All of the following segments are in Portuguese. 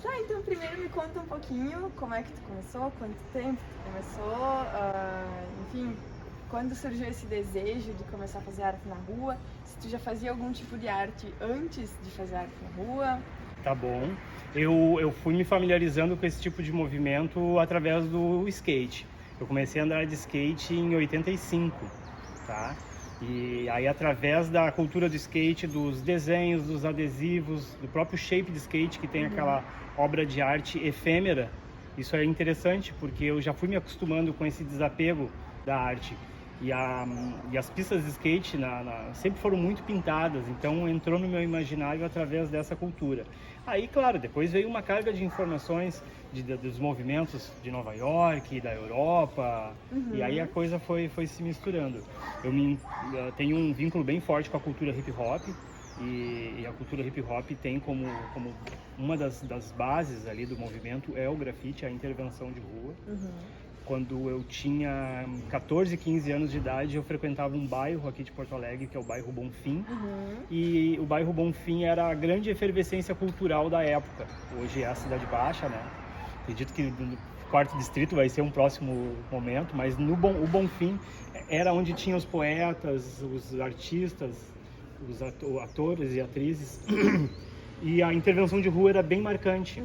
Tá, então primeiro me conta um pouquinho como é que tu começou, quanto tempo tu começou, enfim, quando surgiu esse desejo de começar a fazer arte na rua, se tu já fazia algum tipo de arte antes de fazer arte na rua. Tá bom. Eu fui me familiarizando com esse tipo de movimento através do skate. Eu comecei a andar de skate em 85, tá? E aí, através da cultura do skate, dos desenhos, dos adesivos, do próprio shape de skate, que tem aquela obra de arte efêmera, isso é interessante, porque eu já fui me acostumando com esse desapego da arte. E as pistas de skate sempre foram muito pintadas, então entrou no meu imaginário através dessa cultura. Aí, claro, depois veio uma carga de informações dos movimentos de Nova York, da Europa, e aí a coisa foi se misturando. Eu tenho um vínculo bem forte com a cultura hip hop, e a cultura hip hop tem como uma das bases ali do movimento é o grafite, a intervenção de rua. Quando eu tinha 14, 15 anos de idade, eu frequentava um bairro aqui de Porto Alegre, que é o bairro Bonfim. E o bairro Bonfim era a grande efervescência cultural da época. Hoje é a Cidade Baixa, né? Acredito que no quarto distrito vai ser um próximo momento, mas o Bonfim era onde tinha os poetas, os artistas, os atores e atrizes. E a intervenção de rua era bem marcante.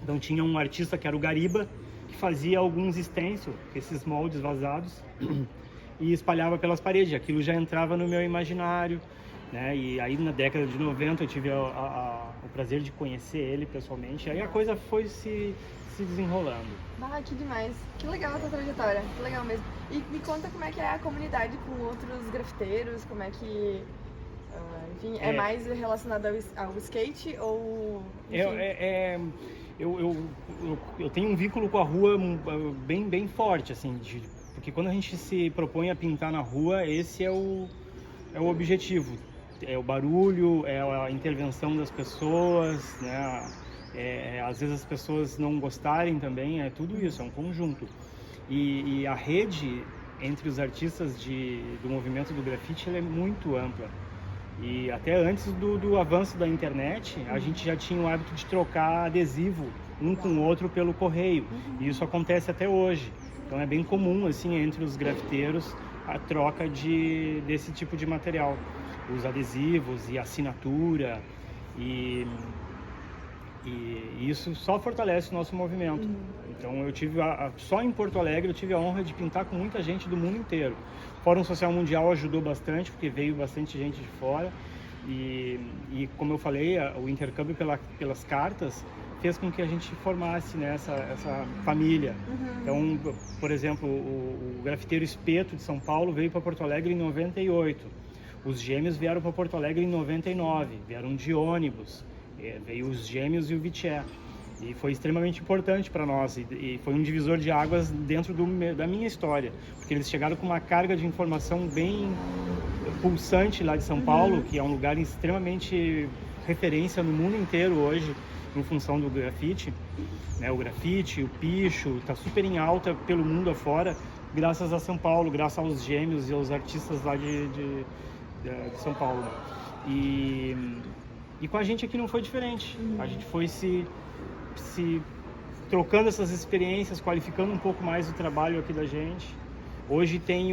Então tinha um artista que era o Gariba, que fazia alguns stencils, esses moldes vazados, e espalhava pelas paredes. Aquilo já entrava no meu imaginário, né? E aí na década de 90 eu tive o prazer de conhecer ele pessoalmente, aí a coisa foi se desenrolando. Ah, que demais, que legal a tua trajetória, que legal mesmo. E me conta como é que é a comunidade com outros grafiteiros, como é que... enfim, é mais relacionado ao skate ou... Enfim. Eu tenho um vínculo com a rua bem forte, assim, porque quando a gente se propõe a pintar na rua, esse é o objetivo. É o barulho, é a intervenção das pessoas, né? Às vezes as pessoas não gostarem também, é tudo isso, é um conjunto. E a rede entre os artistas do movimento do grafite, ela é muito ampla. E até antes do avanço da internet, a gente já tinha o hábito de trocar adesivo um com o outro pelo correio. E isso acontece até hoje. Então é bem comum, assim, entre os grafiteiros, a troca desse tipo de material. Os adesivos e assinatura. E isso só fortalece o nosso movimento. Então eu tive, só em Porto Alegre, eu tive a honra de pintar com muita gente do mundo inteiro. O Fórum Social Mundial ajudou bastante, porque veio bastante gente de fora. E como eu falei, o intercâmbio pelas cartas fez com que a gente formasse, né, essa família. Então, por exemplo, o grafiteiro Espeto de São Paulo veio para Porto Alegre em 98. Os Gêmeos vieram para Porto Alegre em 99, vieram de ônibus. Veio os Gêmeos e o Viché. E foi extremamente importante para nós, e foi um divisor de águas dentro da minha história, porque eles chegaram com uma carga de informação bem pulsante lá de São Paulo, que é um lugar extremamente referência no mundo inteiro hoje, em função do grafite, né? O grafite, o picho, está super em alta pelo mundo afora, graças a São Paulo, graças aos Gêmeos e aos artistas lá de São Paulo. E com a gente aqui não foi diferente. A gente foi se trocando essas experiências, qualificando um pouco mais o trabalho aqui da gente. Hoje tem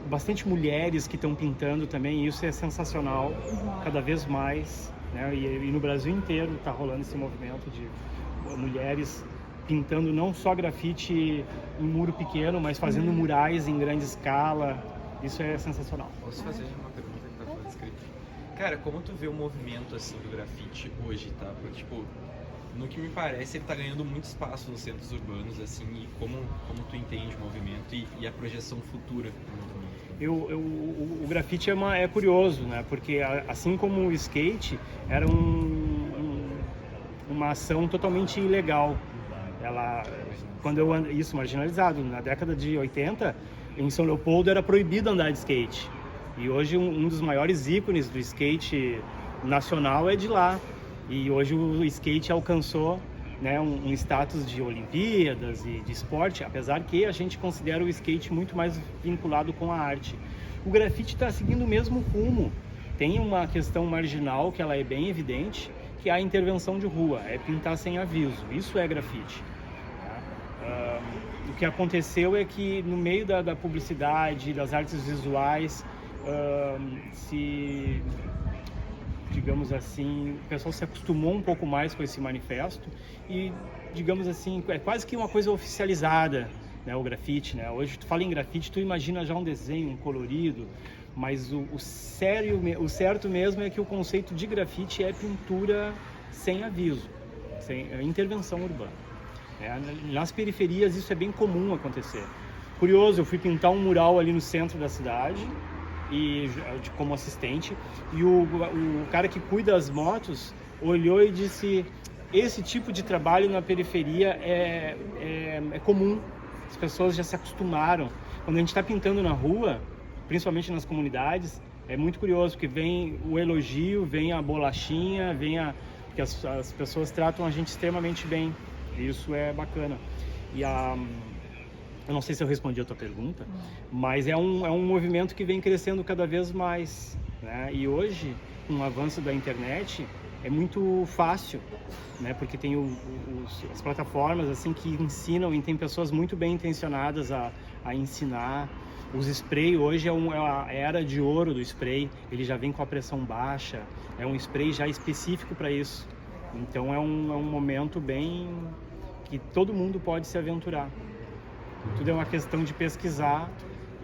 bastante mulheres que estão pintando também, e isso é sensacional, cada vez mais, né? E no Brasil inteiro está rolando esse movimento de mulheres pintando não só grafite em muro pequeno, mas fazendo murais em grande escala. Isso é sensacional. Posso fazer uma pergunta que tá falando escrito? Cara, como tu vê o movimento assim do grafite hoje, tá? Porque, tipo, no que me parece, ele tá ganhando muito espaço nos centros urbanos, assim, e como tu entende o movimento e a projeção futura do movimento? O grafite é curioso, né? Porque assim como o skate, era uma ação totalmente ilegal. Isso, marginalizado. Na década de 80, em São Leopoldo era proibido andar de skate. E hoje um dos maiores ícones do skate nacional é de lá. E hoje o skate alcançou, né, um status de Olimpíadas e de esporte, apesar que a gente considera o skate muito mais vinculado com a arte. O grafite está seguindo o mesmo rumo. Tem uma questão marginal que ela é bem evidente, que é a intervenção de rua, é pintar sem aviso. Isso é grafite. Tá? O que aconteceu é que no meio da publicidade, das artes visuais, digamos assim, o pessoal se acostumou um pouco mais com esse manifesto e, digamos assim, é quase que uma coisa oficializada, né, o grafite, né? Hoje tu fala em grafite, tu imagina já um desenho, um colorido, mas o certo mesmo é que o conceito de grafite é pintura sem aviso, sem intervenção urbana. Nas periferias isso é bem comum acontecer. Curioso, eu fui pintar um mural ali no centro da cidade e como assistente, e o cara que cuida das motos olhou e disse: esse tipo de trabalho na periferia é comum, as pessoas já se acostumaram. Quando a gente está pintando na rua, principalmente nas comunidades, é muito curioso, porque vem o elogio, vem a bolachinha, que as pessoas tratam a gente extremamente bem. Isso é bacana. E eu não sei se eu respondi a tua pergunta, mas é um movimento que vem crescendo cada vez mais, né? E hoje, com o avanço da internet, é muito fácil, né? Porque tem as plataformas assim que ensinam, e tem pessoas muito bem intencionadas a ensinar. Os spray hoje é a era de ouro do spray, ele já vem com a pressão baixa, é um spray já específico para isso. Então é um momento bem que todo mundo pode se aventurar. Tudo é uma questão de pesquisar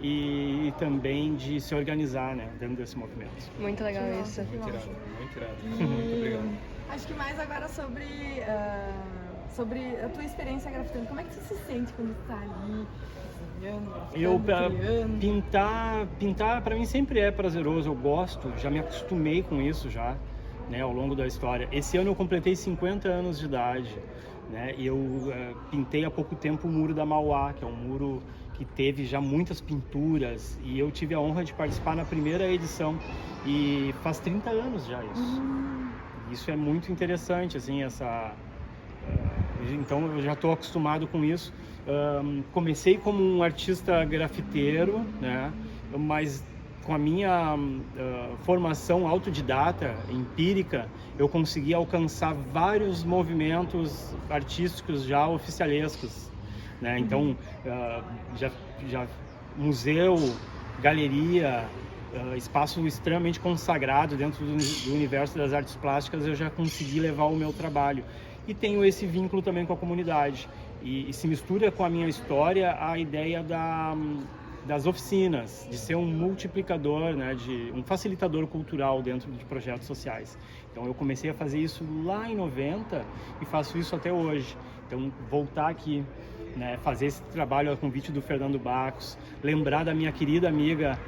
e também de se organizar, né, dentro desse movimento. Muito legal isso. Muito irado, muito irado. Muito obrigado. Acho que mais agora sobre a tua experiência grafitando. Como é que tu se sente quando tu tá ali desenhando, pintar para mim sempre é prazeroso, eu gosto, já me acostumei com isso já, né, ao longo da história. Esse ano eu completei 50 anos de idade, né, e eu pintei há pouco tempo o Muro da Mauá, que é um muro que teve já muitas pinturas, e eu tive a honra de participar na primeira edição, e faz 30 anos já isso. Isso é muito interessante, assim, então eu já estou acostumado com isso. Comecei como um artista grafiteiro, né, mas com a minha formação autodidata, empírica, eu consegui alcançar vários movimentos artísticos já oficialescos, né? Então, já museu, galeria, espaço extremamente consagrado dentro do universo das artes plásticas, eu já consegui levar o meu trabalho. E tenho esse vínculo também com a comunidade. E se mistura com a minha história a ideia das oficinas, de ser um multiplicador, né, um facilitador cultural dentro de projetos sociais. Então eu comecei a fazer isso lá em 90 e faço isso até hoje. Então voltar aqui, né, fazer esse trabalho a convite do Fernando Bacos, lembrar da minha querida amiga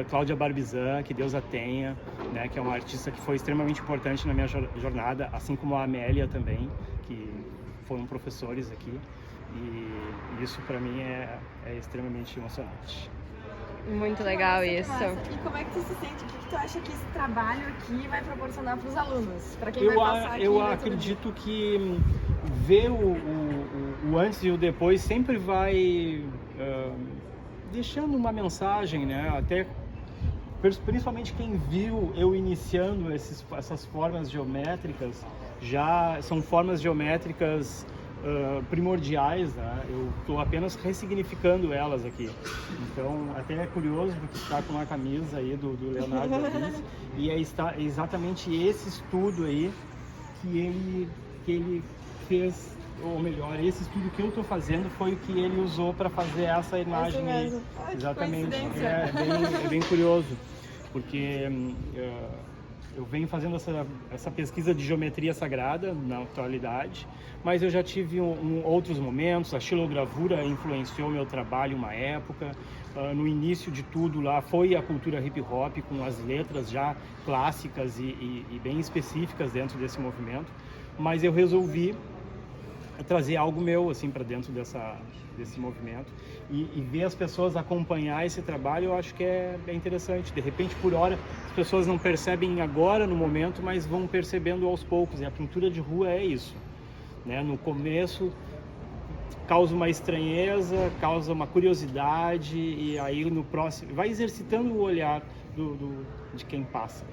Cláudia Barbizan, que Deus a tenha, né, que é uma artista que foi extremamente importante na minha jornada, assim como a Amélia também, que foram professores aqui. E isso para mim é extremamente emocionante. Muito legal isso. E como é que tu se sente? O que tu acha que esse trabalho aqui vai proporcionar para os alunos? Para quem vai passar aqui? Eu acredito que ver o antes e o depois sempre vai deixando uma mensagem, né? Até principalmente quem viu eu iniciando essas formas geométricas, já são formas geométricas primordiais, né? Eu estou apenas ressignificando elas aqui. Então, até é curioso porque está com uma camisa aí do Leonardo da Vinci, e é exatamente esse estudo aí que ele fez, ou melhor, esse estudo que eu estou fazendo foi o que ele usou para fazer essa imagem aí. Exatamente. É bem curioso, porque eu venho fazendo essa pesquisa de geometria sagrada na atualidade, mas eu já tive outros momentos. A xilogravura influenciou meu trabalho uma época. No início de tudo lá foi a cultura hip hop, com as letras já clássicas e bem específicas dentro desse movimento, mas eu resolvi trazer algo meu assim para dentro desse movimento e ver as pessoas acompanhar esse trabalho. Eu acho que é interessante. De repente, por hora, as pessoas não percebem agora no momento, mas vão percebendo aos poucos. E a pintura de rua é isso, né? No começo causa uma estranheza, causa uma curiosidade, e aí no próximo vai exercitando o olhar de quem passa.